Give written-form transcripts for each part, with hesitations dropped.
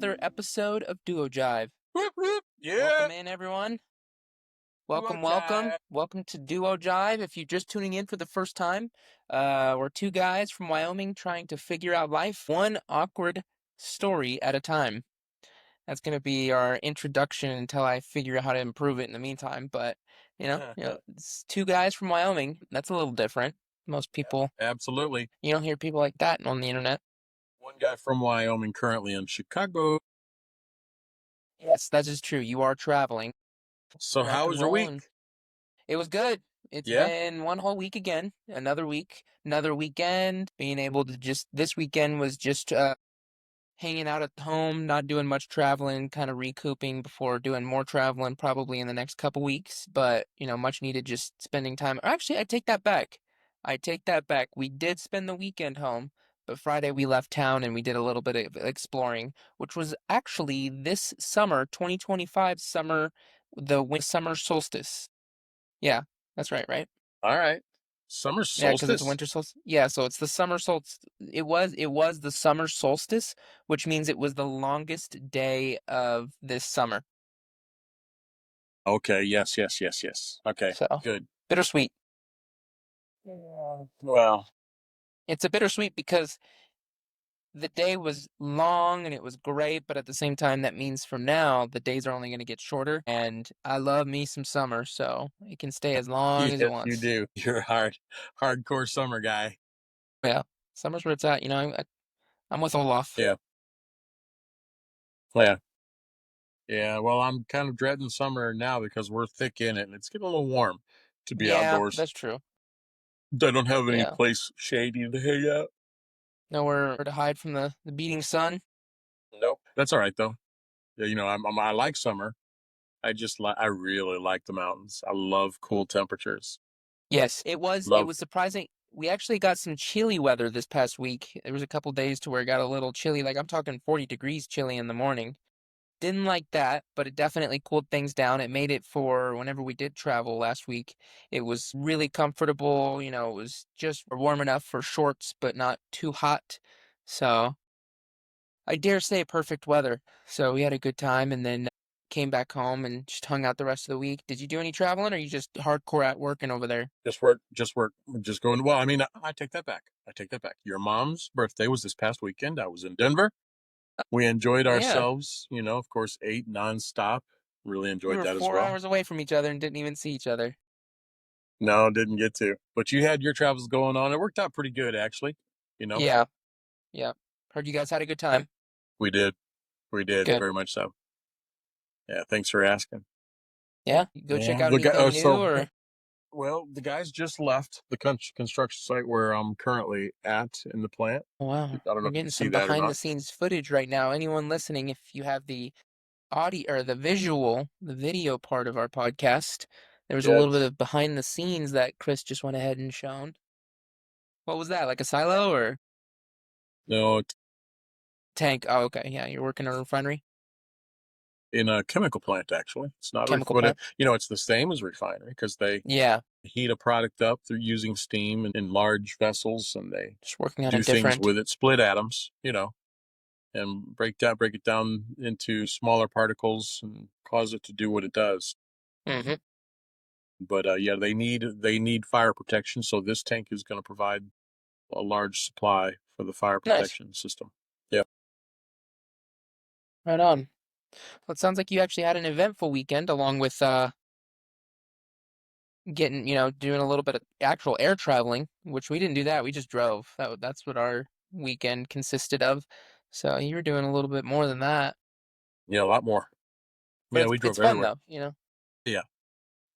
another episode of Duo Jive. Whoop, whoop. Yeah. Welcome in, everyone. Welcome, Duo welcome. Jive. Welcome to Duo Jive. If you're just tuning in for the first time, we're two guys from Wyoming trying to figure out life one awkward story at a time. That's going to be our introduction until I figure out how to improve it in the meantime. But, it's two guys from Wyoming. That's a little different. Most people, Absolutely. you don't hear people like that on the internet. One guy from Wyoming currently in Chicago. Yes, that is true. You are traveling. So Rock how and was your roll, week? and it was good. It's Yeah. been one whole week again. Another week, another weekend. Being able to this weekend was just hanging out at home, not doing much traveling, kind of recouping before doing more traveling probably in the next couple weeks. But, much needed just spending time. Or actually, I take that back. We did spend the weekend home, but Friday we left town and we did a little bit of exploring, which was actually this summer, 2025 summer, summer solstice. Yeah, that's right? All right. Summer Yeah, because it's solstice. winter solstice. Yeah, so it's the summer solstice. It was the summer solstice, which means it was the longest day of this summer. Okay. Yes. Okay. So Good. bittersweet. Yeah. Well, It's a bittersweet because the day was long and it was great, but at the same time, that means from now the days are only going to get shorter. And I love me some summer, so it can stay as long as it yes, you wants. do. You're a hardcore summer guy. Yeah, summer's where it's at. I'm with Olaf. Yeah. Yeah. Yeah. Well, I'm kind of dreading summer now because we're thick in it and it's getting a little warm to be Yeah, outdoors. that's true. I don't have any Yeah, place shady to hang out. nowhere to hide from the beating sun. Nope. That's all right though. Yeah, I like summer. I really like the mountains. I love cool temperatures. Yes, it Love. was surprising. We actually got some chilly weather this past week. There was a couple days to where it got a little chilly, like I'm talking 40 degrees chilly in the morning. Didn't like that, but it definitely cooled things down. It made it for whenever we did travel last week. It was really comfortable, it was just warm enough for shorts, but not too hot. So I dare say perfect weather. So we had a good time and then came back home and just hung out the rest of the week. Did you do any traveling or you just hardcore at working over there? Just work. Just work. Just going. Well, I mean, I take that back. I take that back. Your mom's birthday was this past weekend. I was in Denver. We enjoyed Oh yeah. ourselves. Of course, ate nonstop. Really We enjoyed were that as 4 well. hours away from each other and didn't even see each other. No, didn't get to. But you had your travels going on. It worked out pretty good, actually. You know, Yeah, yeah. Heard you guys had a good time. we did. We did Good. very much so. Yeah. Thanks for asking. Yeah. You go check Yeah. out Look. anything new So or well, the guys just left the construction site where I'm currently at in the plant. oh, I wow. don't know We're if you can getting see some that or behind not. the scenes footage right now. Anyone listening, if you have the audio or the video part of our podcast, there was a little bit Yes. of behind the scenes that Chris just went ahead and shown. What was that? Like a silo or No, tank? Oh, okay. Yeah, you're working in a refinery, in a chemical plant, actually. It's not a chemical but plant. it's the same as refinery because they Yeah, heat a product up through using steam in large vessels, and they just working on a do things different. with it, split atoms, and break it down into smaller particles and cause it to do what it does. Hmm. But yeah, they need fire protection, so this tank is going to provide a large supply for the fire Nice. protection system. Yeah. Right on. Well, it sounds like you actually had an eventful weekend along with getting, doing a little bit of actual air traveling, which we didn't do that. We just drove. That's what our weekend consisted of. So you were doing a little bit more than that. Yeah, a lot more. But Yeah, it's we it's drove fun everywhere. though. Yeah,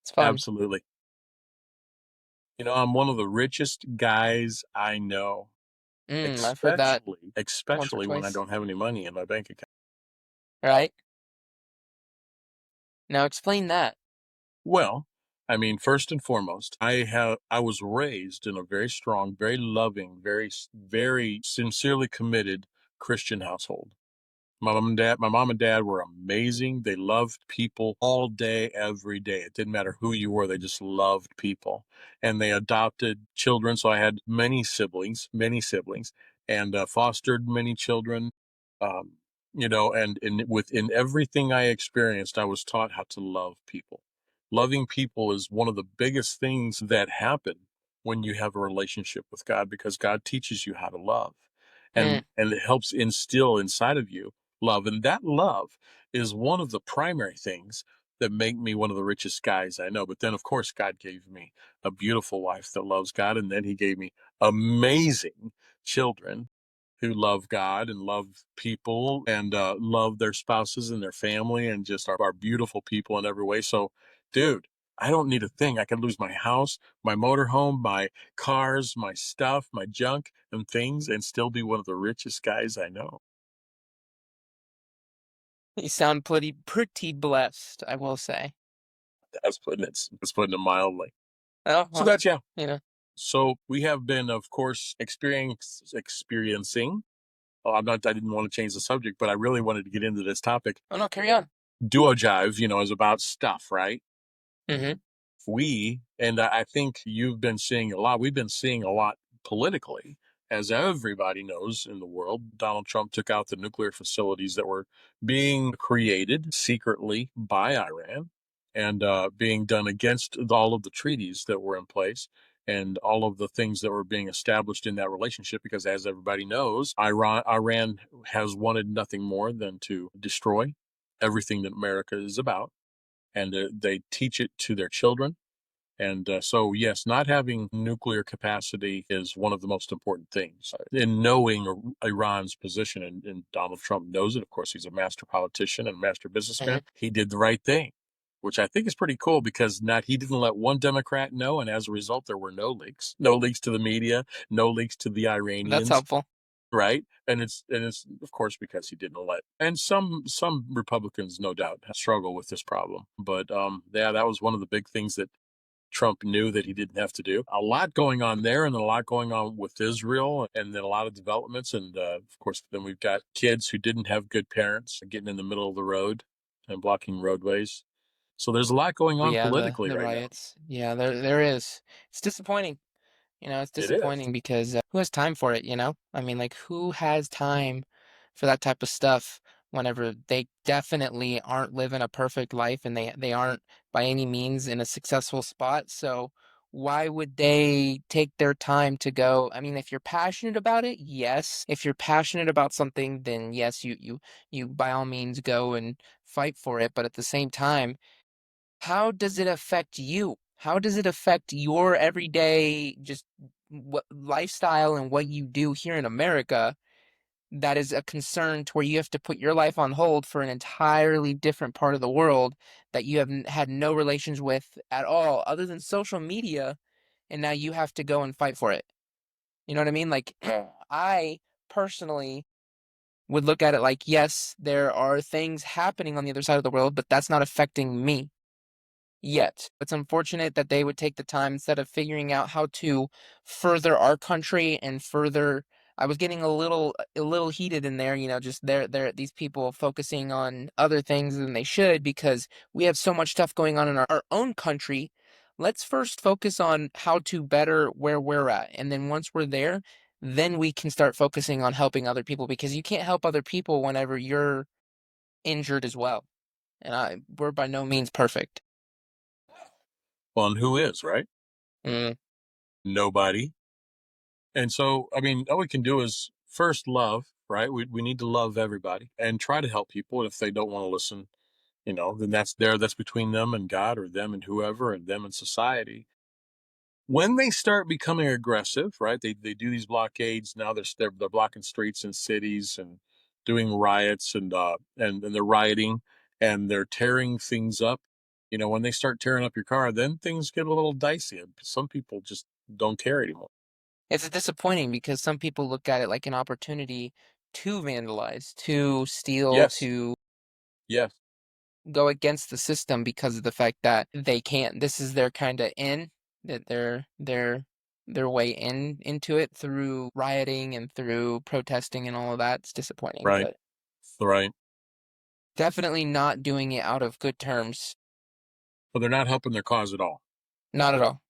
It's fun. absolutely. I'm one of the richest guys I know, I've heard that once or especially when I twice. don't have any money in my bank account. Right? Now explain that. Well, I mean, first and foremost, I was raised in a very strong, very loving, very sincerely committed Christian household. My mom and dad were amazing. They loved people all day, every day. It didn't matter who you were, they just loved people. And they adopted children. So I had many siblings, and fostered many children. Um, And within everything I experienced, I was taught how to love people. Loving people is one of the biggest things that happen when you have a relationship with God, because God teaches you how to love. Mm. And it helps instill inside of you love. And that love is one of the primary things that make me one of the richest guys I know. But then, of course, God gave me a beautiful wife that loves God, and then He gave me amazing children who love God and love people and love their spouses and their family and just are beautiful people in every way. So, dude, I don't need a thing. I could lose my house, my motorhome, my cars, my stuff, my junk and things, and still be one of the richest guys I know. You sound pretty blessed, I will say. That's putting it mildly. Oh, So well, that's yeah. you know. So we have been, of course, experiencing. Oh, I'm not. I didn't want to change the subject, but I really wanted to get into this topic. Oh no, carry on. Duo Jive, is about stuff, right? Mm-hmm. And I think you've been seeing a lot. We've been seeing a lot politically, as everybody knows in the world. Donald Trump took out the nuclear facilities that were being created secretly by Iran and being done against all of the treaties that were in place and all of the things that were being established in that relationship. Because, as everybody knows, Iran has wanted nothing more than to destroy everything that America is about, and they teach it to their children. And so, yes, not having nuclear capacity is one of the most important things. In knowing Iran's position, and Donald Trump knows it, of course, he's a master politician and master Mm-hmm. businessman. He did the right thing, which I think is pretty cool, because not he didn't let one Democrat know, and as a result, there were no leaks to the media, no leaks to the That's Iranians, helpful. right? And it's of course because he didn't let. And some Republicans, no doubt, struggle with this problem. But yeah, that was one of the big things that Trump knew that he didn't have to do. A lot going on there, and a lot going on with Israel, and then a lot of developments. And of course, then we've got kids who didn't have good parents getting in the middle of the road and blocking roadways. So there's a lot going Oh on yeah, politically the right now. riots. Yeah, there is. It's disappointing. It's It is. disappointing because who has time for it? I mean, like, who has time for that type of stuff whenever they definitely aren't living a perfect life and they aren't by any means in a successful spot. So why would they take their time to go? I mean, if you're passionate about it, yes. If you're passionate about something, then yes, you by all means go and fight for it. But at the same time, how does it affect you? How does it affect your everyday just what lifestyle and what you do here in America that is a concern to where you have to put your life on hold for an entirely different part of the world that you have had no relations with at all other than social media, and now you have to go and fight for it. You know what I mean? Like, I personally would look at it like, yes, there are things happening on the other side of the world, but that's not affecting me yet. It's unfortunate that they would take the time instead of figuring out how to further our country and further. I was getting a little heated in there, just they're these people focusing on other things than they should because we have so much stuff going on in our own country. Let's first focus on how to better where we're at. And then once we're there, then we can start focusing on helping other people because you can't help other people whenever you're injured as well. And we're by no means perfect. Well, and who is, right? Mm. Nobody. And so, I mean, all we can do is first love, right? We need to love everybody and try to help people. And if they don't want to listen, then that's between them and God, or them and whoever, and them and society. When they start becoming aggressive, right? They do these blockades. Now they're blocking streets in cities and doing riots, and they're rioting and they're tearing things up. When they start tearing up your car, then things get a little dicey. Some people just don't care anymore. It's disappointing because some people look at it like an opportunity to vandalize, to steal, Yes. to Yes. go against the system because of the fact that they can't. This is their kind of in that their way into it through rioting and through protesting and all of that. It's disappointing, Right. but Right. definitely not doing it out of good terms. But they're not helping their cause at all. Not at all.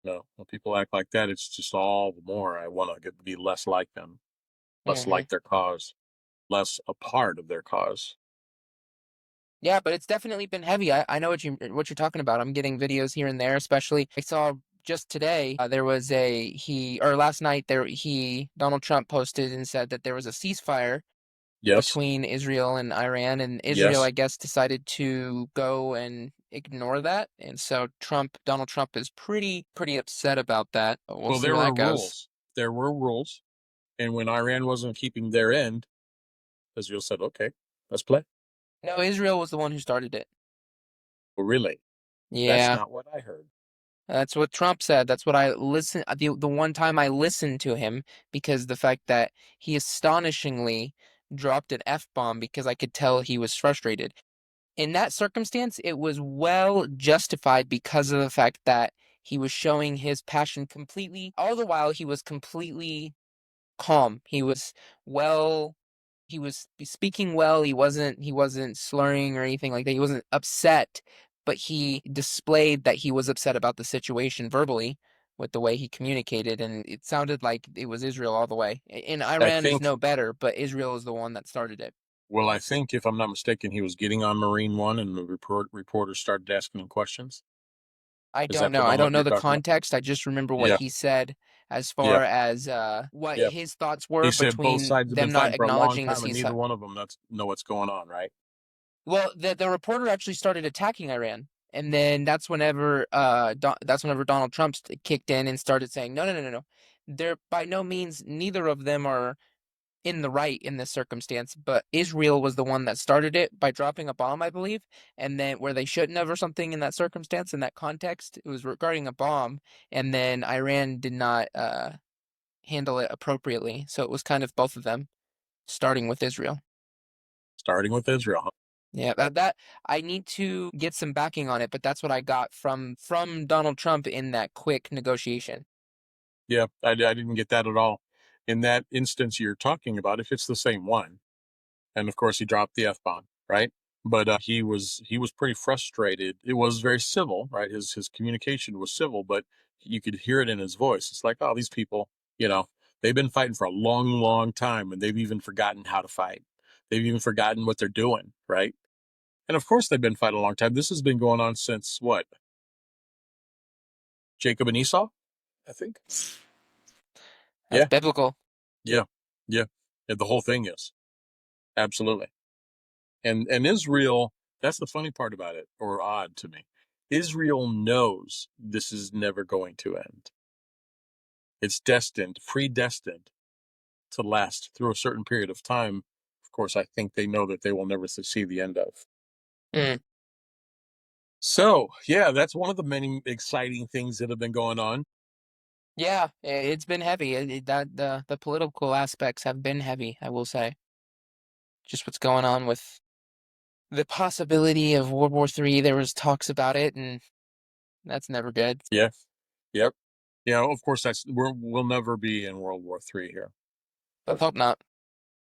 No. When people act like that, it's just all the more I want to be less like them, less Hmm. like their cause. less a part of their cause. Yeah, but it's definitely been heavy. I know what you're talking about. I'm getting videos here and there, especially I saw just today there was a he or last night there he Donald Trump posted and said that there was a ceasefire Yes, between Israel and Iran, and Israel, yes. I guess, decided to go and ignore that. And so Donald Trump is pretty upset about that. But we'll Well, see there where were that goes. rules. There were rules, and when Iran wasn't keeping their end, Israel said, "Okay, let's play." No, Israel was the one who started it. Well, really, that's Yeah. not what I heard. That's what Trump said. That's what I listened the one time I listened to him because the fact that he astonishingly dropped an F-bomb because I could tell he was frustrated. In that circumstance, it was well justified because of the fact that he was showing his passion completely, all the while he was completely calm. Well, he was speaking well. He wasn't slurring or anything like that. He wasn't upset, but he displayed that he was upset about the situation verbally with the way he communicated, and it sounded like it was Israel all the way. And I Iran is think, no better, but Israel is the one that started it. well, I think if I'm not mistaken, he was getting on Marine One, and the reporters started asking him questions. I Is don't that the know. I don't moment know you're the talking about? context. I just remember what Yeah, he said as yeah, far as what yeah. his thoughts He were said both between sides have been them not fighting for a long acknowledging the time, and neither ceasefire. one of them know what's going on, right? Well, the reporter actually started attacking Iran, and then that's whenever Donald Trump kicked in and started saying, no, no, no, no, no. They're by no means neither of them are in the right in this circumstance, but Israel was the one that started it by dropping a bomb, I believe, and then where they shouldn't have or something in that circumstance, in that context, it was regarding a bomb, and then Iran did not handle it appropriately. So it was kind of both of them, starting with Israel. Starting with Israel. Huh? Yeah, that I need to get some backing on it, but that's what I got from Donald Trump in that quick negotiation. Yeah, I didn't get that at all. In that instance you're talking about, if it's the same one, and of course he dropped the f-bomb, right? But he was pretty frustrated. It was very civil, right? His communication was civil, but you could hear it in his voice. It's like, oh, these people, you know, they've been fighting for a long, long time, and they've even forgotten how to fight. They've even forgotten what they're doing, right? And of course, they've been fighting a long time. This has been going on since what? Jacob and Esau, I think. That's Yeah, biblical. yeah, yeah. Yeah, the whole thing is absolutely. And Israel, that's the funny part about it, or odd to me. Israel knows this is never going to end. It's destined, predestined to last through a certain period of time. Of course, I think they know that they will never see the end of. Mm. So, yeah, that's one of the many exciting things that have been going on. Yeah, it's been heavy. That the political aspects have been heavy, I will say. Just what's going on with the possibility of World War III. There was talks about it, and that's never good. Yeah, yep. Yeah, of course, we'll never be in World War III here. But hope not.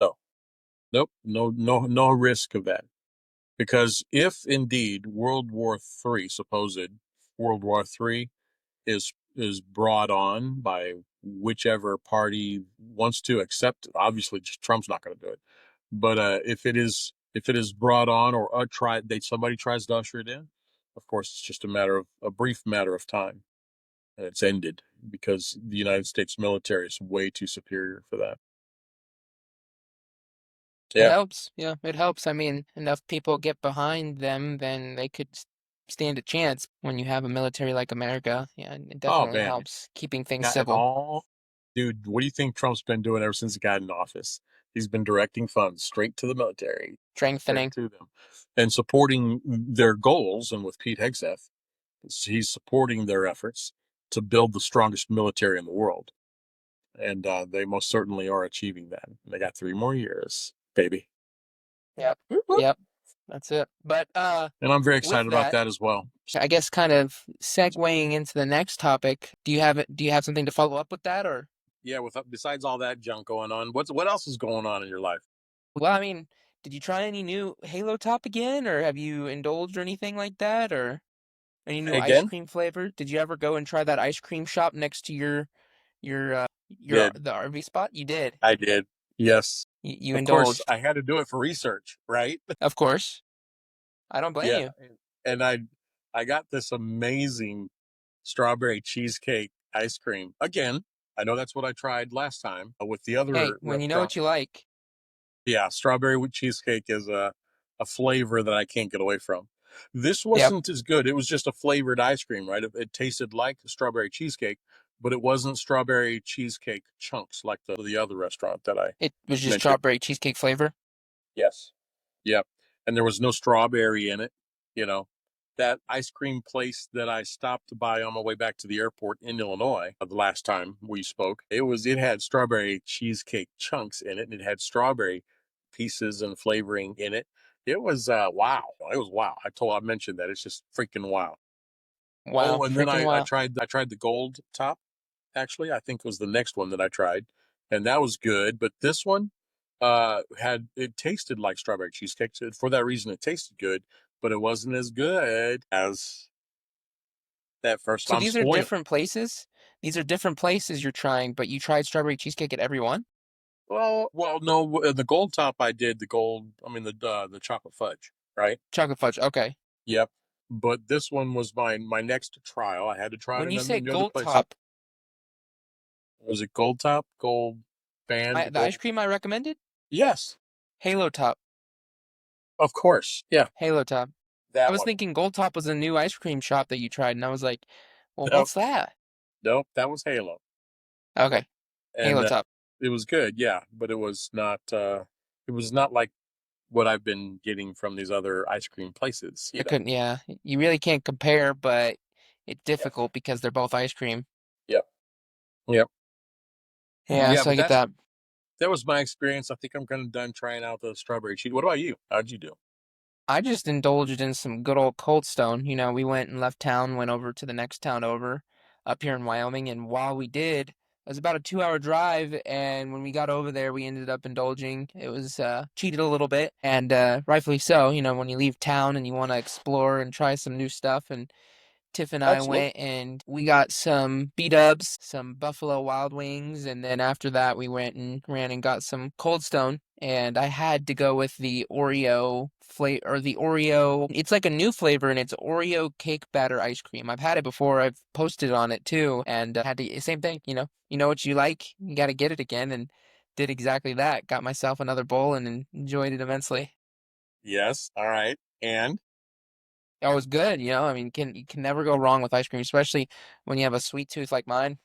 No, nope, no risk of that. Because if indeed supposed World War III, is brought on by whichever party wants to accept, obviously just Trump's not going to do it. But if it is brought on, or somebody tries to usher it in, of course it's just a brief matter of time, and it's ended because the United States military is way too superior for that. It Yeah. helps. Yeah, it helps. I mean, enough people get behind them, then they could stand a chance when you have a military like America. Yeah, it Oh definitely man, helps keeping things got it civil, all. Dude, what do you think Trump's been doing ever since he got in office? He's been directing funds straight to the military, straight strengthening. to them, and supporting their goals. And with Pete Hegseth, he's supporting their efforts to build the strongest military in the world. And they most certainly are achieving that. They got 3 more years, baby. Yep. Whoop, whoop. Yep. That's it. But And I'm very with excited about that, that as well. I guess kind of segueing into the next topic, do you have something to follow up with that or Yeah, with besides all that junk going on, what else is going on in your life? well, I mean, did you try any new Halo Top again or have you indulged or anything like that or any new ice Again, cream flavor? Did you ever go and try that ice cream shop next to your did the RV spot? You did. I did? Yes. You Of course, indulged. I had to do it for research, right? Of course. I don't blame Yeah, you. and I got this amazing strawberry cheesecake ice cream. Again, I know that's what I tried last time with the Hey, other when you know restaurant. what you like. Yeah, strawberry with cheesecake is a flavor that I can't get away from. This Yep. wasn't as good. It was just a flavored ice cream, right? It tasted like strawberry cheesecake, but it wasn't strawberry cheesecake chunks like the other restaurant that I It was just mentioned. strawberry cheesecake flavor. Yes. Yep. And there was no strawberry in it. You know, that ice cream place that I stopped by on my way back to the airport in Illinois the last time we spoke, it had strawberry cheesecake chunks in it, and it had strawberry pieces and flavoring in it. It was wow. It was wow. I mentioned that. It's just freaking wow. Wow, Oh, and then freaking I wow. tried the gold top actually. I think was the next one that I tried, and that was good. But this one had it tasted like strawberry cheesecake. So for that reason, it tasted good, but it wasn't as good as that first. So I'm these are spoiled. different places. These are different places you're trying, but you tried strawberry cheesecake at every one? Well, no. The gold top, I did the gold. I mean the chocolate fudge, right? Chocolate fudge. Okay. Yep. But this one was my next trial. I had to try it When in you say the other gold places. top, Was it gold top, gold band, the ice gold? cream I recommended? Yes, Halo top. of course. Yeah, Halo top. I that was one. thinking gold top was a new ice cream shop that you tried, and I was like, well, Nope, what's that? nope. That was Halo. Okay. And Halo top. it was good, yeah, but it was not like what I've been getting from these other ice cream places, you I know. couldn't, yeah. You really can't compare, but it's Yeah. difficult because they're both ice cream. Yep. Yep. Yeah, Yeah, so I but get that. that was my experience. I think I'm kind of done trying out the strawberry cheese. What about you? How'd you do? I just indulged in some good old Cold Stone. You know, we went and left town, went over to the next town over up here in Wyoming. And while we did, it was about a 2 hour drive. And when we got over there, we ended up indulging. It was cheated a little bit, and rightfully so. You know, when you leave town and you want to explore and try some new stuff. And Tiff and I Absolutely. went and we got some B-dubs, some Buffalo Wild Wings, and then after that we went and ran and got some Cold Stone. And I had to go with the Oreo flavor or the Oreo. It's like a new flavor and it's Oreo cake batter ice cream. I've had it before. I've posted on it too, and had to same thing. You know what you like. You got to get it again, and did exactly that. Got myself another bowl and enjoyed it immensely. Yes. All right. And It was good. I mean, you can never go wrong with ice cream, especially when you have a sweet tooth like mine.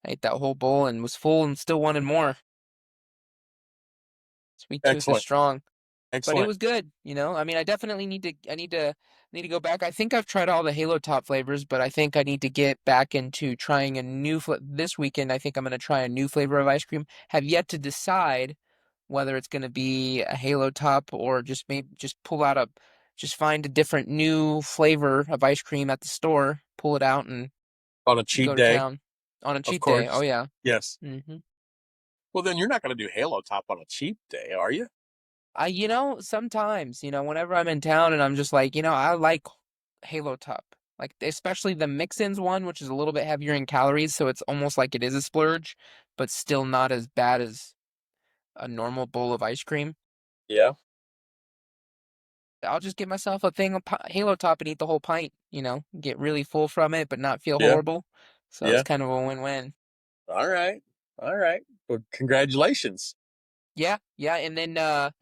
I ate that whole bowl and was full and still wanted more. Sweet tooth is excellent. strong, but it Excellent. was good. I mean, I definitely need to go back. I think I've tried all the Halo Top flavors, but I think I need to get back into trying a new this weekend. I think I'm going to try a new flavor of ice cream. Have yet to decide whether it's going to be a Halo Top or just maybe just find a different new flavor of ice cream at the store, pull it out and On a go cheat to day, town on a of cheat day. Oh course. yeah. Yes. hmm Well, then you're not going to do Halo Top on a cheap day, are you? sometimes, whenever I'm in town and I'm just like, I like Halo Top. Like especially the mix-ins one, which is a little bit heavier in calories, so it's almost like it is a splurge, but still not as bad as a normal bowl of ice cream. Yeah. I'll just get myself a thing of Halo Top and eat the whole pint, get really full from it, but not feel Yeah. horrible. So it's Yeah. kind of a win-win. All right. All right. Well, congratulations. Yeah, yeah, and then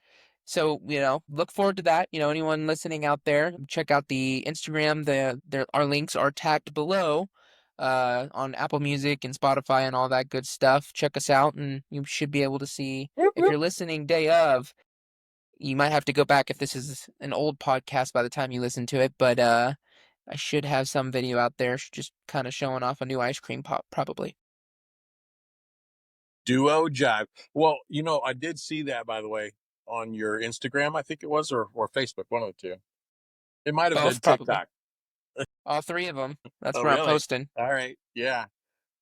so, look forward to that. Anyone listening out there, check out the Instagram. Our links are tagged below on Apple Music and Spotify and all that good stuff. Check us out, and you should be able to see Whoop, if whoop. you're listening day of. You might have to go back if this is an old podcast by the time you listen to it, but I should have some video out there just kind of showing off a new ice cream pop, probably. Duo Jive. Well, I did see that, by the way, on your Instagram, I think it was, or Facebook, one of the two. It might have been Both, probably. TikTok. All three of them. That's Oh, where I'm really? posting. All right. Yeah.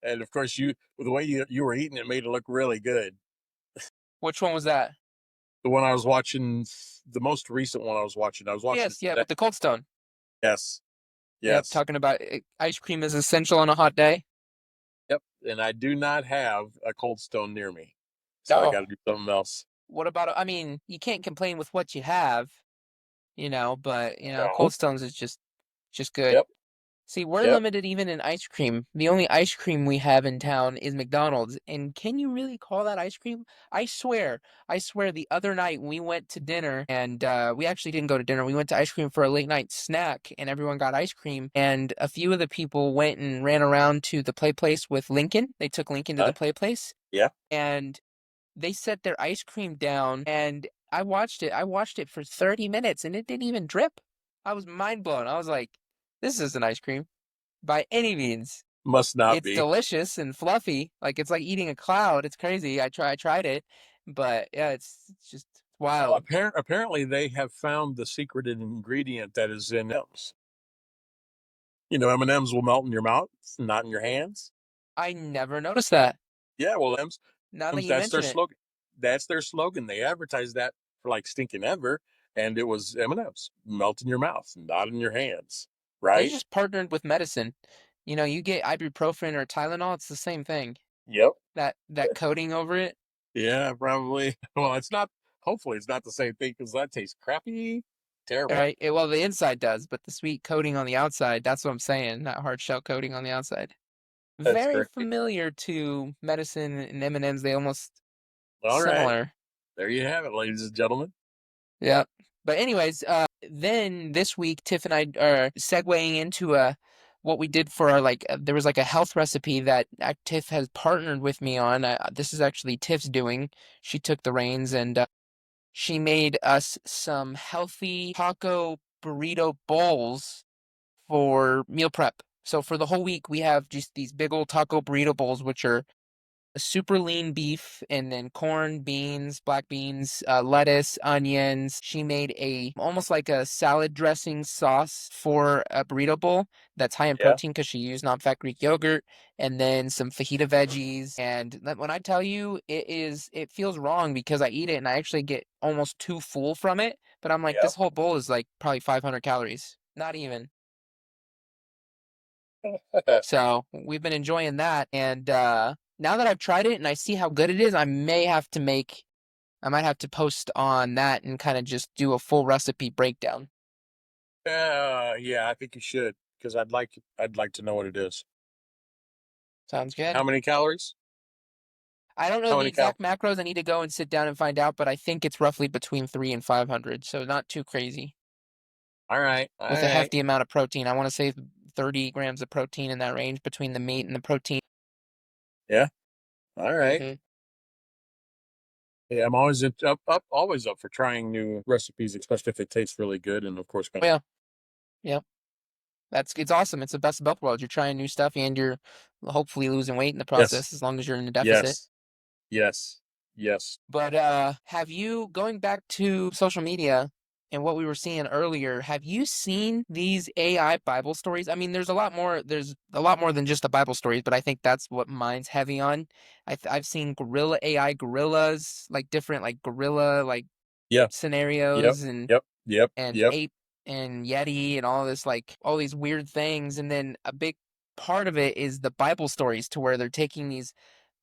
And of course, the way you were eating it made it look really good. Which one was that? The one I was watching, the most recent one I was watching Yes, yeah, today. with the Cold Stone. Yes. Yep, Yes. talking about ice cream is essential on a hot day. Yep. And I do not have a Cold Stone near me. So I Oh, got to do something else. what about, I mean, you can't complain with what you have, but No. Cold Stones is just good. Yep. See, we're Yep. limited even in ice cream. The only ice cream we have in town is McDonald's. And can you really call that ice cream? I swear the other night we went to dinner and we actually didn't go to dinner. We went to ice cream for a late night snack and everyone got ice cream. And a few of the people went and ran around to the play place with Lincoln. They took Lincoln to the Huh? play place Yeah. and they set their ice cream down and I watched it. I watched it for 30 minutes and it didn't even drip. I was mind blown. I was like, this isn't ice cream by any means. Must not It's be. delicious and fluffy. Like it's like eating a cloud. It's crazy. I tried it, but yeah, it's just Well, wild. apparently they have found the secret ingredient that is in M's. You know, M&Ms will melt in your mouth, not in your hands. I never noticed that. Yeah, well, Now that M's, you that's their mention it, slogan. That's their slogan. They advertised that for like stinking ever, and it was M&Ms, melt in your mouth, not in your hands. they Right? just partnered with medicine. You get ibuprofen or Tylenol, it's the same thing. Yep. That coating over it, Yeah, probably. Well, it's not. Hopefully, it's not the same thing because that tastes crappy, terrible. right? Well, the inside does, but the sweet coating on the outside, that's what I'm saying. That hard shell coating on the outside. That's Very great. familiar to medicine and M&Ms. They almost All right, similar. there you have it, ladies and gentlemen. Yeah. But anyways, then this week Tiff and I are segueing into what we did for our there was like a health recipe that Tiff has partnered with me on. This is actually Tiff's doing. She took the reins and she made us some healthy taco burrito bowls for meal prep. So for the whole week we have just these big old taco burrito bowls, which are a super lean beef and then corn, beans, black beans, lettuce, onions. She made a almost like a salad dressing sauce for a burrito bowl that's high in Yeah. protein because she used non-fat Greek yogurt and then some fajita veggies. And when I tell you it feels wrong because I eat it and I actually get almost too full from it. But I'm like, this whole bowl is like probably 500 calories. Not even. Yep. So we've been enjoying that. And now that I've tried it and I see how good it is, I might have to post on that and kind of just do a full recipe breakdown. Yeah, I think you should because I'd like to know what it is. Sounds How good. many calories? I don't know How the many cal? exact macros. I need to go and sit down and find out, but I think it's roughly between 3 and 500, so not too crazy. All right, all With a right. hefty amount of protein. I want to say 30 grams of protein in that range between the meat and the protein. Yeah, all right. Hmm. Yeah, I'm always always up for trying new recipes, especially if it tastes really good. And of course, Oh, yeah, yeah. It's awesome. It's the best of both worlds. You're trying new stuff and you're hopefully losing weight in the yes, process as long as you're in a deficit. yes, yes, yes, But have you going back to social media and what we were seeing earlier, have you seen these AI Bible stories? I mean, there's a lot more than just the Bible stories, but I think that's what mine's heavy on. I've seen gorilla AI gorillas, like different like gorilla like yeah, yep, scenarios and yep, yep, and yep, ape and yeti and all this like all these weird things and then a big part of it is the bible stories to where they're taking these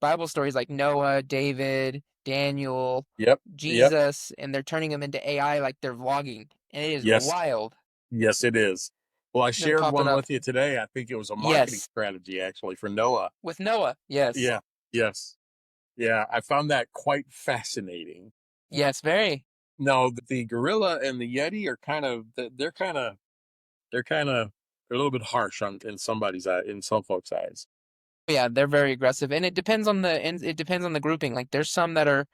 bible stories like Noah, David, Daniel, yep, yep, Jesus and they're turning them into AI like they're vlogging and it is yes, wild. yes, it is. Well, I They're shared popping one up. with you today. I think it was a marketing Yes, strategy actually for Noah. with Noah. Yes. Yeah, yes, yeah. I found that quite fascinating. Yes, very. No, the gorilla and the yeti are they're kind of they're a little bit harsh on in somebody's eye, in some folks' eyes. Yeah, they're very aggressive and it depends on the grouping. Like there's some that are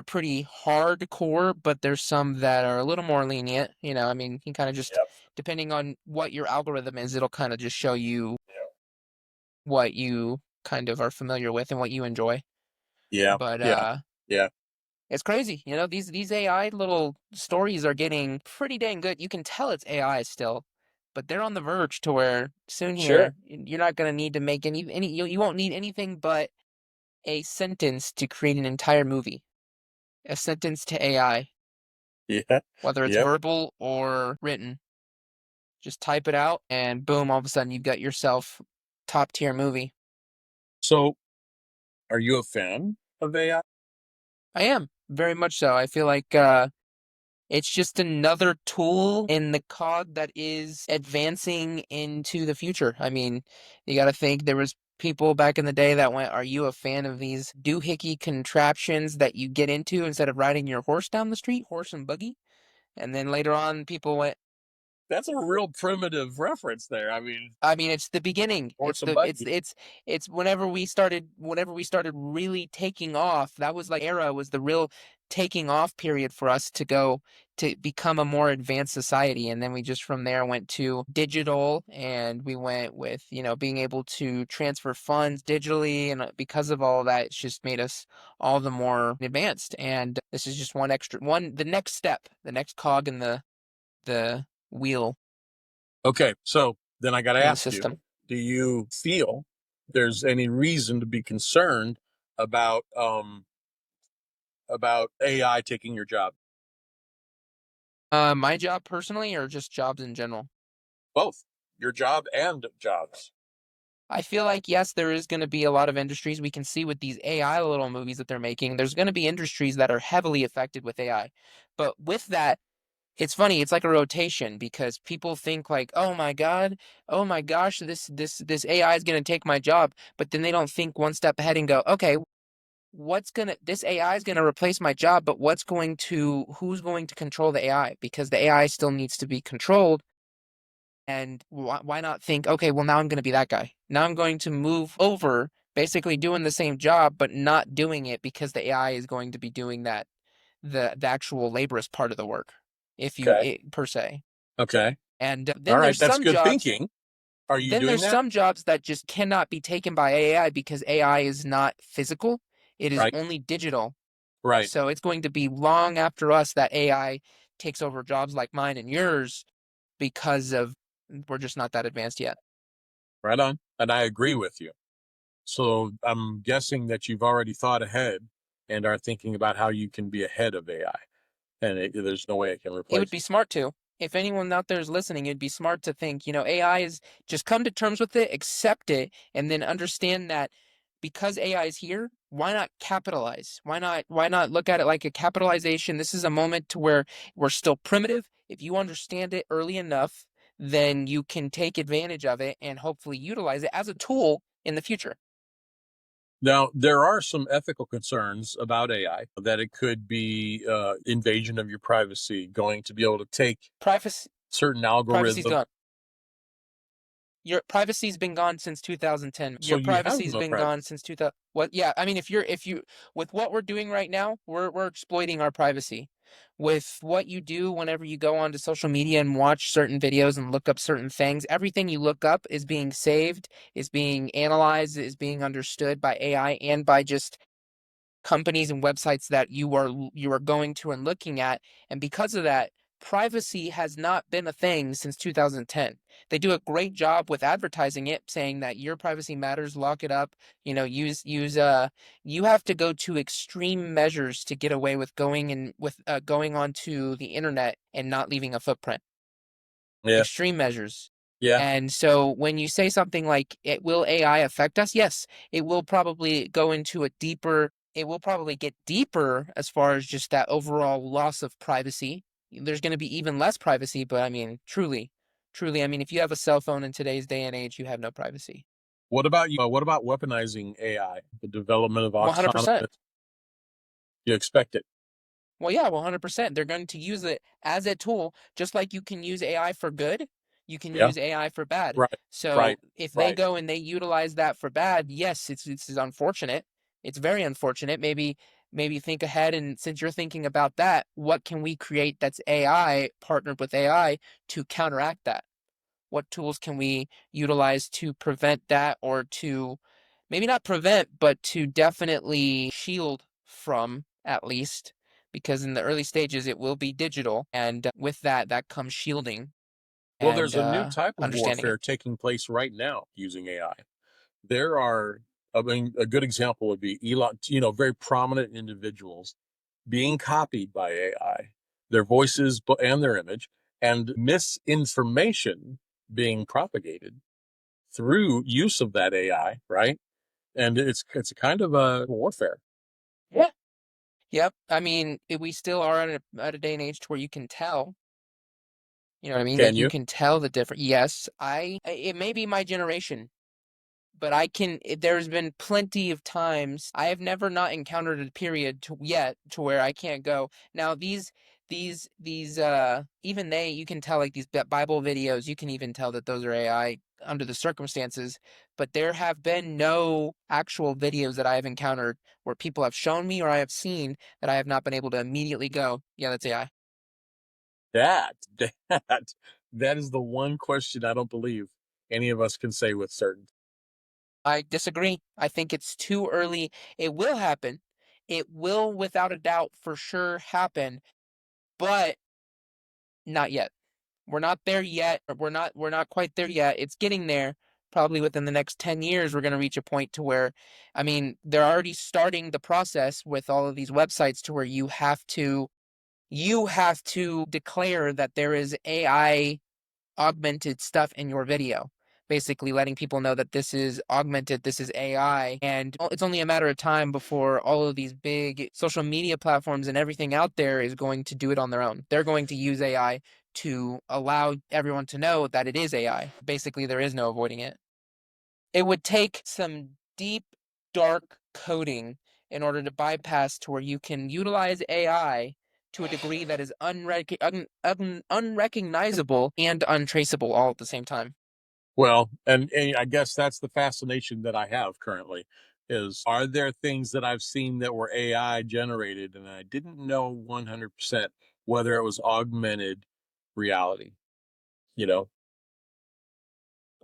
pretty hardcore, but there's some that are a little more lenient. I mean, you kind of just, Yep. depending on what your algorithm is, it'll kind of just show you Yep. what you kind of are familiar with and what you enjoy. Yeah. But Yeah. Yeah. it's crazy. These AI little stories are getting pretty dang good. You can tell it's AI still, but they're on the verge to where soon Sure. here you're not going to need to make any you won't need anything but a sentence to create an entire movie. A sentence to AI, Yeah. whether it's Yep. verbal or written. Just type it out, and boom, all of a sudden you've got yourself top tier movie. So, are you a fan of AI? I am very much so. I feel like it's just another tool in the cog that is advancing into the future. I mean, you got to think there was people back in the day that went, "Are you a fan of these doohickey contraptions that you get into instead of riding your horse down the street, horse and buggy?" And then later on, people went, That's a real primitive reference there. I mean, I mean, it's the beginning. horse and buggy. It's whenever we started really taking off, that was like era was the real taking off period for us to go to become a more advanced society. And then we just from there went to digital and we went with, being able to transfer funds digitally. And because of all that, it's just made us all the more advanced. And this is just the next step, the next cog in the wheel Okay, so then I got to in the ask you, system. do you feel there's any reason to be concerned about AI taking your job? My job personally, or just jobs in general? Both your job and jobs. I feel like, yes, there is going to be a lot of industries we can see with these AI little movies that they're making. There's going to be industries that are heavily affected with AI. But with that, it's funny, it's like a rotation because people think like, "Oh my God, oh my gosh, this AI is going to take my job." But then they don't think one step ahead and go, "Okay, this AI is going to replace my job, but who's going to control the AI? Because the AI still needs to be controlled. And why not think, okay, well, now I'm going to be that guy. Now I'm going to move over, basically doing the same job, but not doing it because the AI is going to be doing the actual laborious part of the work, Okay. per se. Okay. And All right. That's good thinking. Are you then doing there's that? some jobs that just cannot be taken by AI because AI is not physical. It is Right. only digital. Right. So it's going to be long after us that AI takes over jobs like mine and yours because of we're just not that advanced yet. Right on. And I agree with you. So I'm guessing that you've already thought ahead and are thinking about how you can be ahead of AI. And there's no way it can It would replace be it. smart to. If anyone out there is listening, it'd be smart to think, AI is just come to terms with it, accept it, and then understand that because AI is here, why not capitalize? Why not look at it like a capitalization? This is a moment to where we're still primitive. If you understand it early enough, then you can take advantage of it and hopefully utilize it as a tool in the future. Now, there are some ethical concerns about AI that it could be invasion of your privacy, going to be able to take Privacy certain privacy's algorithms. gone. Your privacy's been gone since 2010. So Your you have privacy's no been gone privacy. since 2000. What? Yeah, I mean, if you with what we're doing right now, we're exploiting our privacy. With what you do whenever you go onto social media and watch certain videos and look up certain things, everything you look up is being saved, is being analyzed, is being understood by AI and by just companies and websites that you are going to and looking at. And because of that, privacy has not been a thing since 2010. They do a great job with advertising it, saying that your privacy matters, lock it up, use you have to go to extreme measures to get away with going onto the internet and not leaving a footprint. Yeah. Extreme measures. Yeah. And so when you say something like, it will AI affect us? Yes, it will probably it will probably get deeper as far as just that overall loss of privacy. There's going to be even less privacy, but I mean, truly, I mean, if you have a cell phone in today's day and age, you have no privacy. What about you? What about weaponizing AI, the development of 100%. autonomous? You expect it. Well, yeah, 100%. They're going to use it as a tool, just like you can use AI for good, you can Yeah. use AI for bad. Right. So Right. if they Right. go and they utilize that for bad, yes, it's unfortunate. It's very unfortunate. Maybe think ahead, and since you're thinking about that, what can we create that's AI partnered with AI to counteract that? What tools can we utilize to prevent that, or to maybe not prevent, but to definitely shield from, at least, because in the early stages it will be digital, and with that comes shielding Well, and there's a new type of understanding it. warfare taking place right now using AI. There are, I mean, a good example would be Elon, very prominent individuals being copied by AI, their voices and their image, and misinformation being propagated through use of that AI, right? And it's a kind of a warfare. Yeah. Yep. I mean, we still are at a day and age to where you can tell. You know what I mean? Like Can you you? can tell the difference. Yes, it may be my generation, but there's been plenty of times I have never not encountered a period yet to where I can't go. Now even you can tell like these Bible videos, you can even tell that those are AI under the circumstances, but there have been no actual videos that I have encountered where people have shown me or I have seen that I have not been able to immediately go, yeah, that's AI. That that that is the one question I don't believe any of us can say with certainty. I disagree. I think it's too early. It will happen. It will, without a doubt, for sure happen, but not yet. We're not there yet. We're not quite there yet. It's getting there. Probably within the next 10 years, we're going to reach a point to where, I mean, they're already starting the process with all of these websites to where you have to declare that there is AI augmented stuff in your video. Basically, letting people know that this is augmented, this is AI, and it's only a matter of time before all of these big social media platforms and everything out there is going to do it on their own. They're going to use AI to allow everyone to know that it is AI. Basically, there is no avoiding it. It would take some deep, dark coding in order to bypass to where you can utilize AI to a degree that is unrecognizable and untraceable all at the same time. Well, and I guess that's the fascination that I have currently is are there things that I've seen that were AI generated and I didn't know 100% whether it was augmented reality, you know?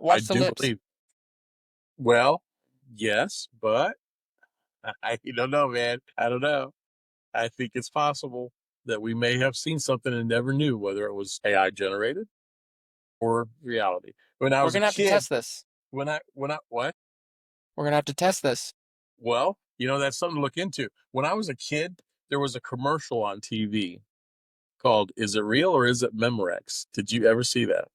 I Watch the do lips. believe. Well, yes, but I don't know, man. I don't know. I think it's possible that we may have seen something and never knew whether it was AI generated or reality. When I We're was a gonna have to kid, test this. what? We're gonna have to test this. Well, that's something to look into. When I was a kid, there was a commercial on TV called "Is it real or is it Memorex?" Did you ever see that?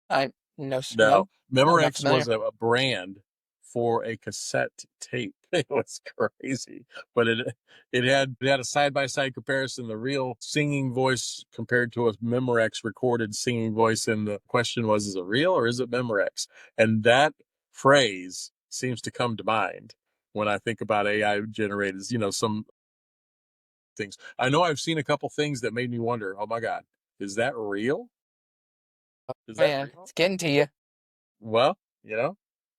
I no No, no. I'm not Memorex was familiar. a brand for a cassette tape. It was crazy, but it had a side by side comparison, the real singing voice compared to a Memorex recorded singing voice, and the question was, is it real or is it Memorex? And that phrase seems to come to mind when I think about AI generated, some things. I know I've seen a couple things that made me wonder, oh my God, is that real? Is that Man, real? it's getting to you. Well,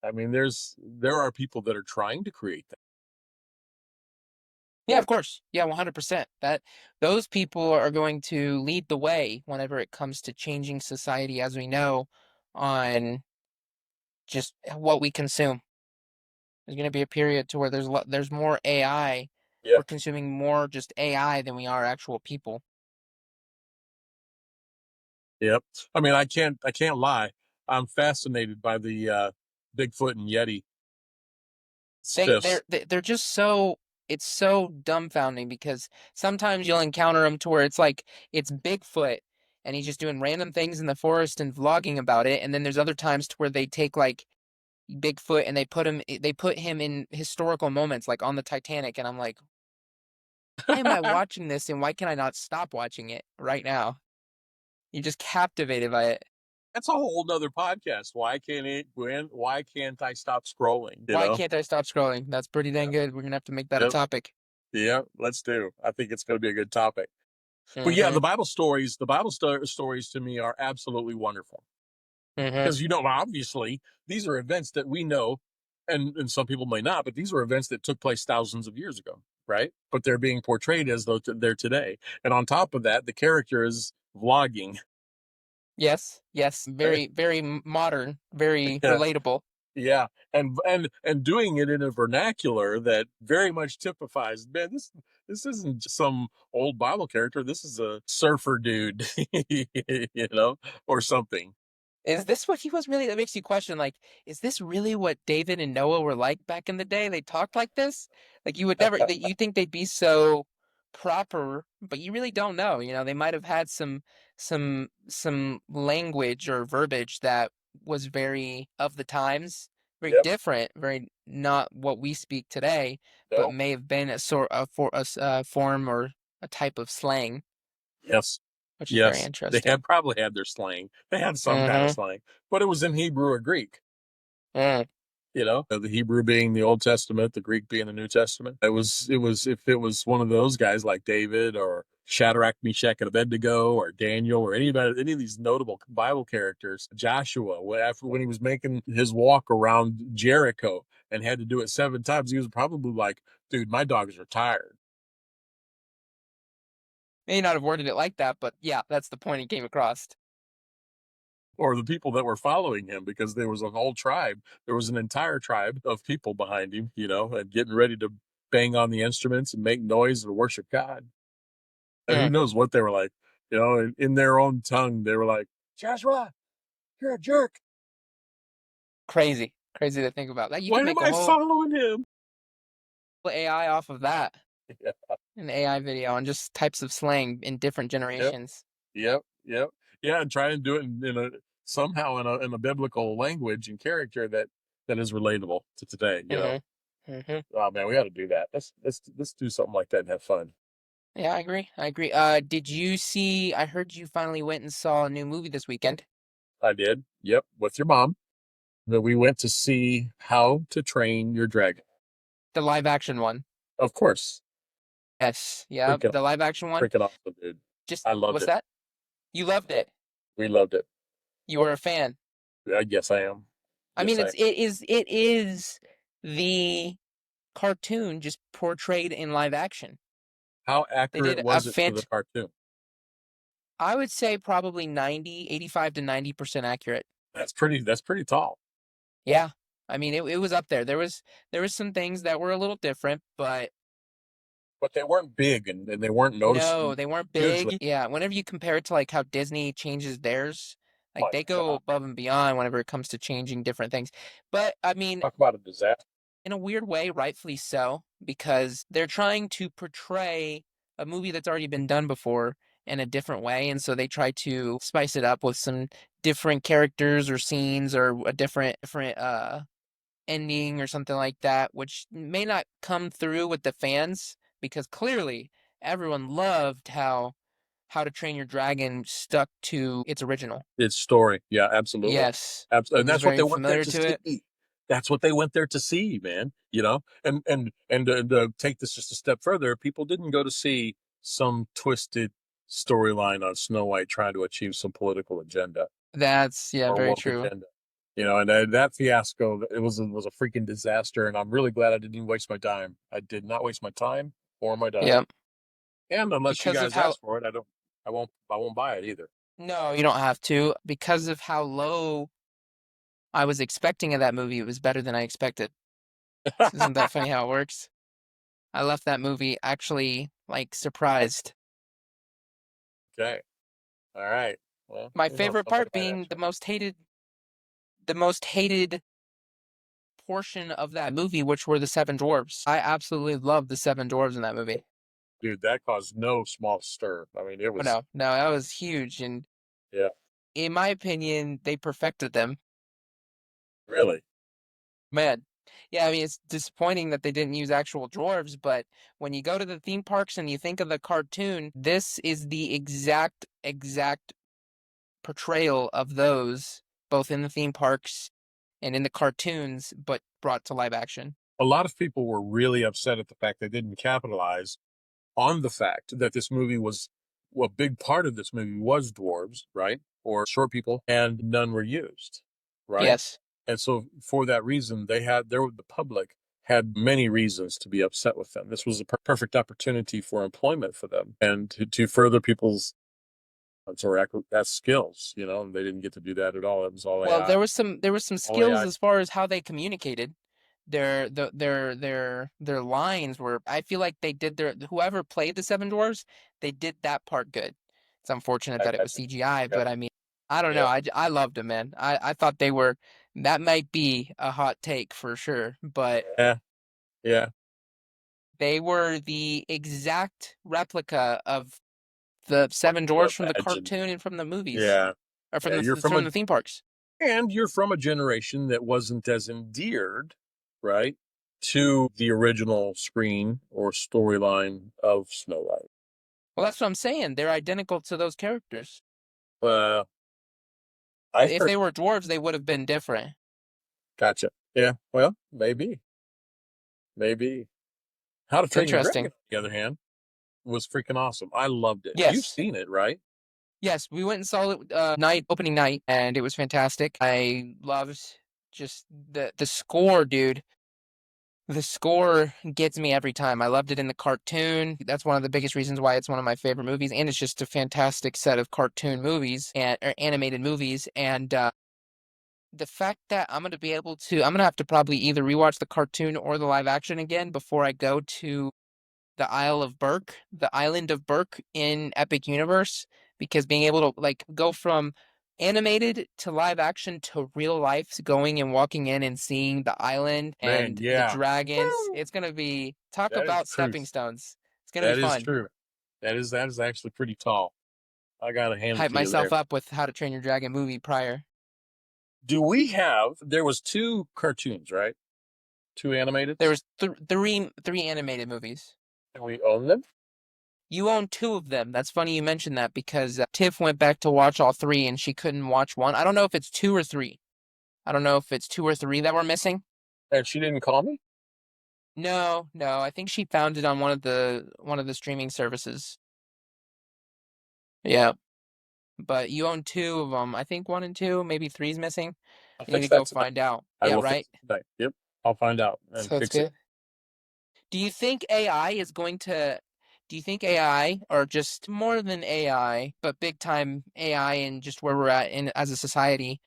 I mean, there are people that are trying to create that. Yeah, of course. Yeah, 100%. That those people are going to lead the way whenever it comes to changing society as we know on just what we consume. There's going to be a period to where there's more AI. Yeah. We're consuming more just AI than we are actual people. Yep. I mean, I can't lie. I'm fascinated by the Bigfoot and Yeti They stiffs. they're they're just so it's so dumbfounding because sometimes you'll encounter them to where it's like it's Bigfoot and he's just doing random things in the forest and vlogging about it, and then there's other times to where they take like Bigfoot and they put him in historical moments like on the Titanic, and I'm like, why am I watching this and why can I not stop watching it right now? You're just captivated by it. That's a whole nother podcast. Why can't I stop scrolling? Why can't I stop scrolling? That's pretty dang Yep. good. We're gonna have to make that a Yep. topic. Yeah, let's do. I think it's going to be a good topic. But yeah, Mm-hmm. The stories to me are absolutely wonderful. Mm-hmm. Because obviously these are events that we know, and some people may not, but these are events that took place thousands of years ago, right? But they're being portrayed as though they're today. And on top of that, the character is vlogging. Yes, yes, very, very modern, very Yeah. relatable. Yeah, and doing it in a vernacular that very much typifies, man, this isn't just some old Bible character. This is a surfer dude, or something. Is this what he was really? That makes you question, like, is this really what David and Noah were like back in the day? They talked like this? Like you would never, that you think they'd be so proper, but you really don't know. They might have had some language or verbiage that was very of the times, very Yep. different, very not what we speak today, but No. may have been a sort of form or a type of slang, Yes. which is very Yes. They interesting. had probably had their slang. They had some kind of Mm-hmm. slang, but it was in Hebrew or Greek. Mm, The Hebrew being the Old Testament, the Greek being the New Testament. If it was one of those guys like David or Shadrach, Meshach, and Abednego or Daniel or any of these notable Bible characters, Joshua, when he was making his walk around Jericho and had to do it 7 times, he was probably like, dude, my dogs are tired. may not have worded it like that, but yeah, that's the point he came across. Or the people that were following him, because there was a whole tribe. There was an entire tribe of people behind him, and getting ready to bang on the instruments and make noise and worship God. And who Mm, knows what they were like, in their own tongue, they were like, Joshua, you're a jerk. crazy, crazy to think about that. You Why could am make a I whole following him? AI off of that, Yeah. an AI video on just types of slang in different Yep. generations. Yep. Yep. Yeah. And try and do it somehow in a biblical language and character that is relatable to today. Mm-hmm. Mm-hmm. Oh man, we got to do that. Let's do something like that and have fun. Yeah, I agree. I agree. Did you see? I heard you finally went and saw a new movie this weekend. I did. Yep. With your mom. That we went to see How to Train Your Dragon. The live action one. Of course. Yes. Yeah, Freaking the live action one. freaking awesome, dude. Just I loved what's it. that? You loved it. We loved it. You were a fan. Yes, I am. I Yes, mean, I am. it is the cartoon just portrayed in live action. How They accurate did a was it to the cartoon? I would say probably 85 to 90% accurate. That's pretty tall. Yeah. I mean, it was up there. There was some things that were a little different, but But they weren't big and they weren't no, noticeable they weren't hugely. big. Yeah, whenever you compare it to like how Disney changes theirs, like My they go God. above and beyond whenever it comes to changing different things. But I mean, Talk about a disaster. in a weird way, rightfully so, because they're trying to portray a movie that's already been done before in a different way, and so they try to spice it up with some different characters or scenes or a different ending or something like that, which may not come through with the fans because clearly everyone loved how to Train Your Dragon stuck to its original. Its story. Yeah, absolutely. Yes, Absolutely. it And was that's what very they went there familiar to to it. see. That's what they went there to see, man. And to take this just a step further, people didn't go to see some twisted storyline on Snow White trying to achieve some political agenda That's yeah, or very woke true. agenda. And that fiasco, it was a freaking disaster. And I'm really glad I didn't waste my time. I did not waste my time or my dime. Yep, And unless you because of guys how ask for it, I won't buy it either. no, you don't have to because of how low I was expecting of that movie. It was better than I expected. Isn't that funny how it works? I left that movie actually like surprised. Okay. All right. Well, My favorite somebody part might being actually. the most hated portion of that movie, which were the Seven Dwarves. I absolutely love the Seven Dwarves in that movie. Dude, that caused no small stir. I mean, it Oh, was, no, that was huge, and yeah, in my opinion, they perfected them. really. Man, yeah, I mean it's disappointing that they didn't use actual dwarves, but when you go to the theme parks and you think of the cartoon, this is the exact portrayal of those, both in the theme parks and in the cartoons, but brought to live action. A lot of people were really upset at the fact they didn't capitalize on the fact that this movie was, well, a big part of this movie was dwarves, right? Or short people, and none were used, right? Yes. And so for that reason, the public had many reasons to be upset with them. This was a perfect opportunity for employment for them and to further people's that's skills, and they didn't get to do that at all. It was all Well, AI. there was some All skills AI. as far as how they communicated. Their lines were I feel like they did their whoever played the Seven Dwarfs, they did that part good. It's unfortunate I that it got was you. CGI, Yeah. but I mean, I don't know. Yeah. I loved them, man. I thought they were that might be a hot take for sure, but Yeah. Yeah. they were the exact replica of the I Seven can Dwarfs from the imagine. cartoon and from the movies Yeah. or Yeah. from the theme parks. And you're from a generation that wasn't as endeared, right, to the original screen or storyline of Snow White. Well, that's what I'm saying. They're identical to those characters. Uh, I If heard, they were dwarves, they would have been different. gotcha. Yeah, well, maybe, maybe. How to It's Train Your Dragon, interesting. on the other hand, was freaking awesome. I loved it. You've Yes. seen it, right? Yes, we went and saw it opening night, and it was fantastic. I loved just the score, dude. The score gets me every time. I loved it in the cartoon. That's one of the biggest reasons why it's one of my favorite movies, and it's just a fantastic set of cartoon movies and or animated movies. And the fact that I'm gonna have to probably either rewatch the cartoon or the live action again before I go to the Isle of Berk, the island of Berk in Epic Universe, because being able to like go from animated to live action to real life, going and walking in and seeing the island Man, and the yeah. dragons, Woo! it's gonna be talk That is about stepping truth. stones. It's gonna be That is fun. true. That is actually pretty tall. I gotta hand it Hype to you myself there. up with How to Train Your Dragon movie prior. Do we have? There was two cartoons, right? Two animated. There was three animated movies. And we own them. You own two of them. That's funny you mentioned that because Tiff went back to watch all three and she couldn't watch one. I don't know if it's two or three. I don't know if it's two or three that we're missing. And she didn't call me. No, no. I think she found it on one of the streaming services. Yeah, but you own two of them. I think one and two, maybe three's missing. I'll You need fix to go that tonight. find out. I Yeah, will right. fix it tonight. Yep. I'll find out and So it's fix it. good. Do you think AI is going to? Do you think AI, or just more than AI, but big time AI, and just where we're at in as a society,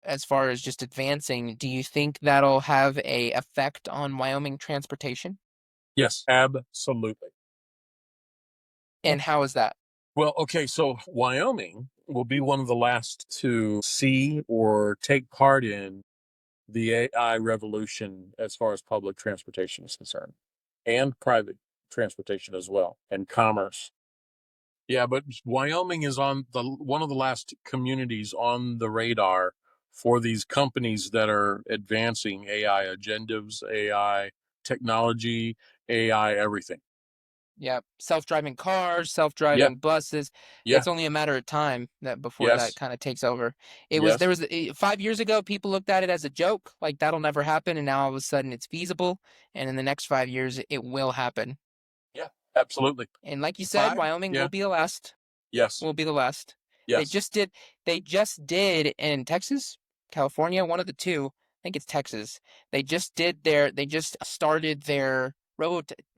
as far as just advancing, do you think that'll have a effect on Wyoming transportation? Yes, absolutely. And how is that? Well, okay, so Wyoming will be one of the last to see or take part in the AI revolution as far as public transportation is concerned, and private transportation as well, and commerce. Yeah, but Wyoming is on the one of the last communities on the radar for these companies that are advancing AI agendas, AI technology, AI everything. Yeah, self-driving cars, Yeah, self-driving buses. yeah, It's only a matter of time that before that yes, kind of takes over. It was there yes, was 5 years ago, people looked at it as a joke, like that'll never happen, and now all of a sudden it's feasible, and in the next 5 years it will happen. yeah, absolutely. And like you said, Five, Wyoming will yeah, be the last. yes, Will be the last. They yes. just did they just did in Texas, California, one of the two. I think it's Texas. They just started their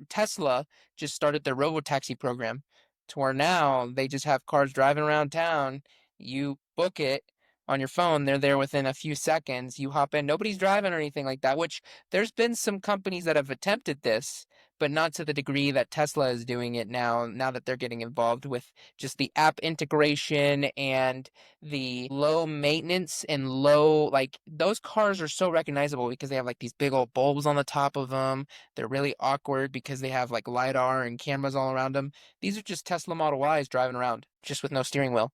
Tesla just started their robo taxi program to where now they just have cars driving around town. You book it on your phone, they're there within a few seconds. You hop in, nobody's driving or anything like that, which there's been some companies that have attempted this, but not to the degree that Tesla is doing it now that they're getting involved with just the app integration and the low maintenance and low like those cars are so recognizable because they have like these big old bulbs on the top of them. They're really awkward because they have like lidar and cameras all around them. These are just Tesla Model Ys driving around just with no steering wheel.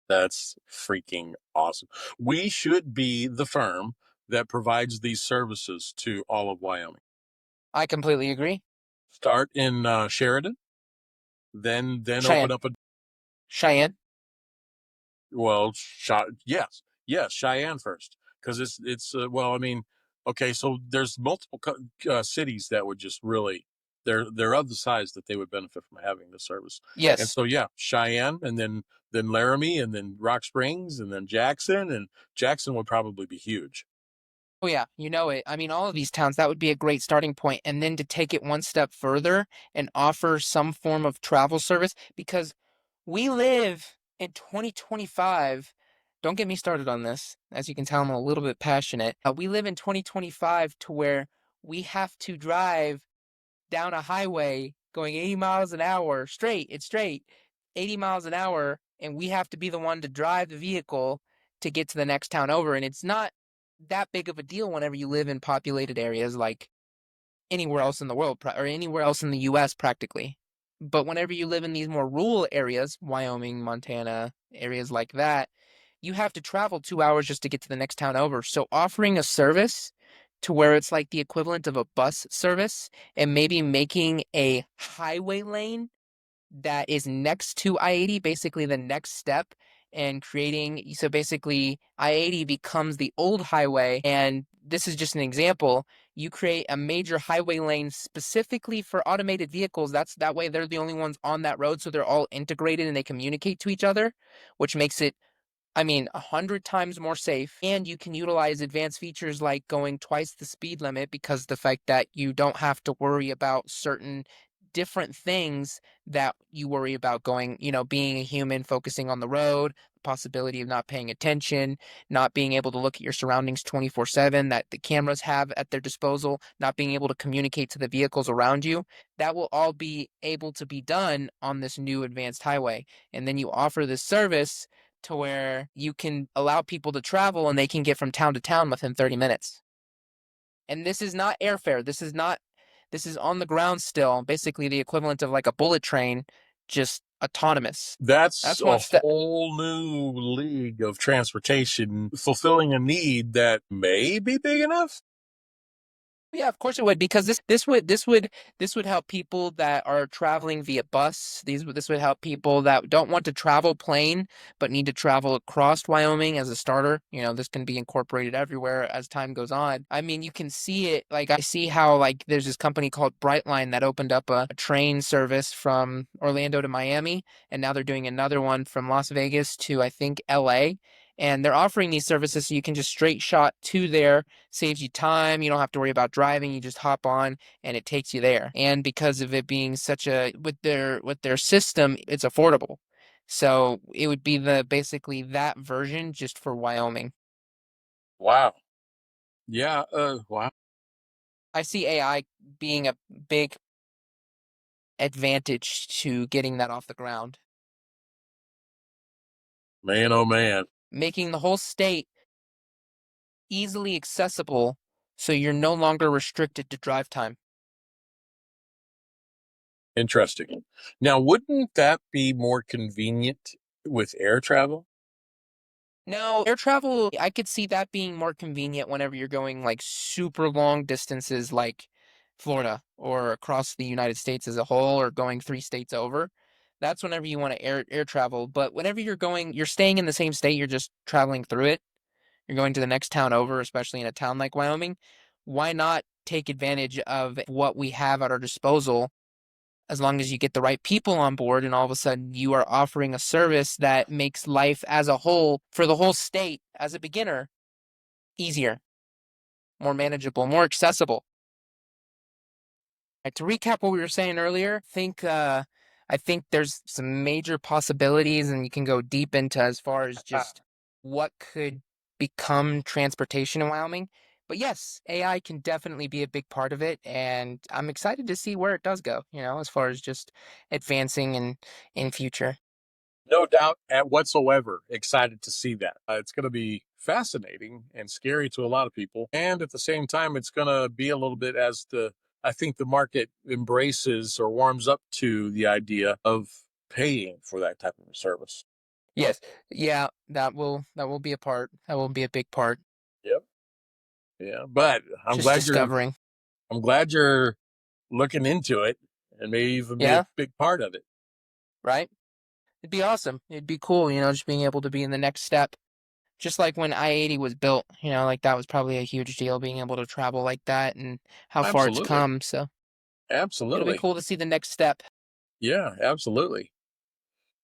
That's freaking awesome. We should be the firm that provides these services to all of Wyoming. I completely agree. Start in Sheridan, then open Cheyenne. up a Cheyenne. well, yes, yes, Cheyenne first, because it's well, I mean, okay, so there's multiple cities that would just really they're of the size that they would benefit from having this service, and Yes. so yeah, Cheyenne, and then Laramie, and then Rock Springs, and then Jackson, and Jackson would probably be huge. Oh yeah, you know it. I mean, all of these towns, that would be a great starting point. And then to take it one step further and offer some form of travel service because we live in 2025. Don't get me started on this. As you can tell, I'm a little bit passionate. We live in 2025 to where we have to drive down a highway going 80 miles an hour straight. It's straight, 80 miles an hour, and we have to be the one to drive the vehicle to get to the next town over. And it's not that big of a deal whenever you live in populated areas like anywhere else in the world or anywhere else in the US practically. But whenever you live in these more rural areas, Wyoming, Montana, areas like that, you have to travel 2 hours just to get to the next town over. So offering a service to where it's like the equivalent of a bus service and maybe making a highway lane that is next to I-80, basically the next step, and creating, so basically I-80 becomes the old highway, and this is just an example. You create a major highway lane specifically for automated vehicles. That way they're the only ones on that road, so they're all integrated and they communicate to each other, which makes it, I mean, 100 times more safe. And you can utilize advanced features like going twice the speed limit because the fact that you don't have to worry about certain different things that you worry about going, being a human, focusing on the road, the possibility of not paying attention, not being able to look at your surroundings 24/7 that the cameras have at their disposal, not being able to communicate to the vehicles around you. That will all be able to be done on this new advanced highway. And then you offer this service to where you can allow people to travel and they can get from town to town within 30 minutes. And this is not airfare. This is on the ground still, basically the equivalent of like a bullet train, just autonomous. That's That's one a step. whole new league of transportation fulfilling a need that may be big enough. Yeah, of course it would, because this would help people that are traveling via bus. This would help people that don't want to travel plane but need to travel across Wyoming as a starter. This can be incorporated everywhere as time goes on. I mean, you can see it, like I see how like there's this company called Brightline that opened up a train service from Orlando to Miami, and now they're doing another one from Las Vegas to I think LA. And they're offering these services so you can just straight shot to there, saves you time. You don't have to worry about driving. You just hop on and it takes you there. And because of it being such a with their system, it's affordable. So it would be the basically that version just for Wyoming. Wow. Yeah. Wow. I see AI being a big advantage to getting that off the ground, Man, oh man. making the whole state easily accessible so you're no longer restricted to drive time. Interesting. Now, wouldn't that be more convenient with air travel? No, air travel, I could see that being more convenient whenever you're going like super long distances like Florida or across the United States as a whole or going 3 states over. That's whenever you want to air travel. But whenever you're staying in the same state, you're just traveling through it. You're going to the next town over, especially in a town like Wyoming. Why not take advantage of what we have at our disposal as long as you get the right people on board and all of a sudden you are offering a service that makes life as a whole for the whole state as a beginner easier, more manageable, more accessible. To recap what we were saying earlier, I think there's some major possibilities and you can go deep into as far as just what could become transportation in Wyoming. But yes, AI can definitely be a big part of it, and I'm excited to see where it does go, as far as just advancing in future. No doubt at whatsoever. Excited to see that. It's going to be fascinating and scary to a lot of people. And at the same time, it's going to be a little bit I think the market embraces or warms up to the idea of paying for that type of a service. Yes. Yeah, that will be a part. That will be a big part. Yep. Yeah. But Just discovering. I'm glad you're looking into it and may even be a Yeah, big part of it. right? It'd be awesome. It'd be cool, just being able to be in the next step. Just like when I-80 was built, like that was probably a huge deal being able to travel like that and how far it's Absolutely. come. So it'll be Absolutely. cool to see the next step. Yeah, absolutely.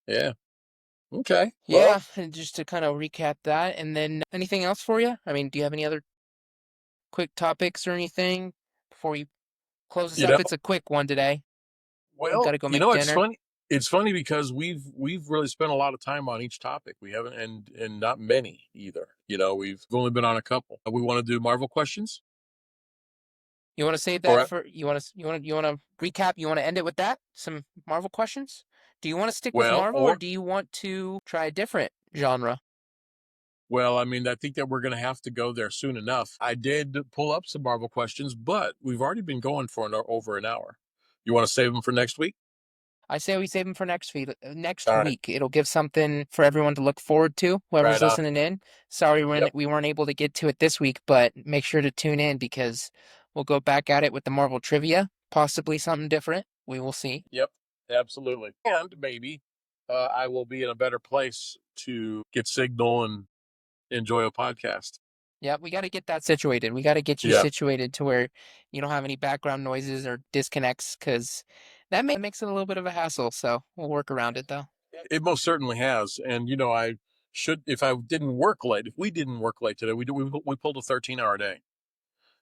Yeah. Okay. Well, Yeah, and just to kind of recap that. And then anything else for you? I mean, do you have any other quick topics or anything before we close this you up? know, It's a quick one today. Got well, to go make it's dinner. funny. It's funny because we've really spent a lot of time on each topic. We haven't and not many either. We've only been on a couple. We want to do Marvel questions You want to save that or for you want to recap? You want to end it with that? Some Marvel questions? Do you want to stick with well, Marvel or do you want to try a different genre? I mean, I think that we're going to have to go there soon enough. I did pull up some Marvel questions, but we've already been going for over an hour. You want to save them for next week? I say we save them for next All right. week. It'll give something for everyone to look forward to, whoever's Right on. listening in. Sorry Yep. we weren't able to get to it this week, but make sure to tune in because we'll go back at it with the Marvel trivia, possibly something different. We will see. Yep. Absolutely. And maybe I will be in a better place to get signal and enjoy a podcast. Yeah, we got to get that situated. We got to get you Yeah. situated to where you don't have any background noises or disconnects because that makes it a little bit of a hassle. So we'll work around it though. It most certainly has. And, I should, if I didn't work late, if we didn't work late today, we pulled a 13-hour day.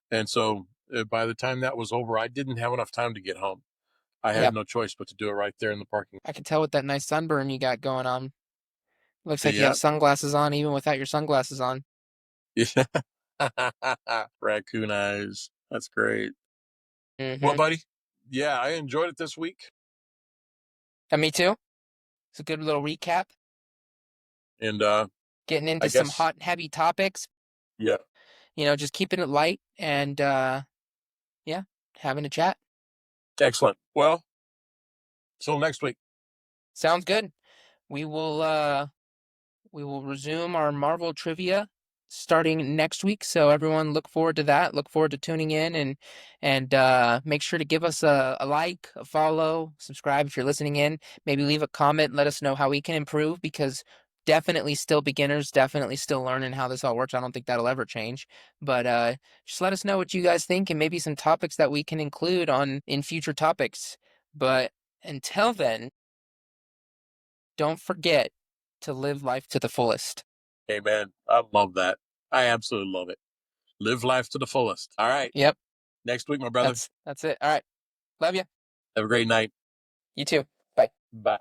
And so by the time that was over, I didn't have enough time to get home. I had Yep, no choice but to do it right there in the parking I can tell with that nice sunburn you got going on. Looks lot. like you have Yeah. sunglasses on even without your sunglasses on. Yeah. Raccoon eyes. That's great. Well, Mm-hmm. buddy, yeah, I enjoyed it this week. And me too. It's a good little recap. And Getting I into some guess, hot and heavy topics. yeah, Just keeping it light and yeah, having a chat. excellent. Well, till next week. Sounds good. We will we will resume our Marvel trivia starting next week. So everyone look forward to that. Look forward to tuning in and make sure to give us a like, a follow, subscribe if you're listening in. Maybe leave a comment, let us know how we can improve because definitely still beginners, definitely still learning how this all works. I don't think that'll ever change. But just let us know what you guys think and maybe some topics that we can include on in future topics. But until then, don't forget to live life to the fullest. Amen. I love that. I absolutely love it. Live life to the fullest. All right. Yep. Next week, my brother. That's it. All right. Love you. Have a great night. You too. Bye. Bye.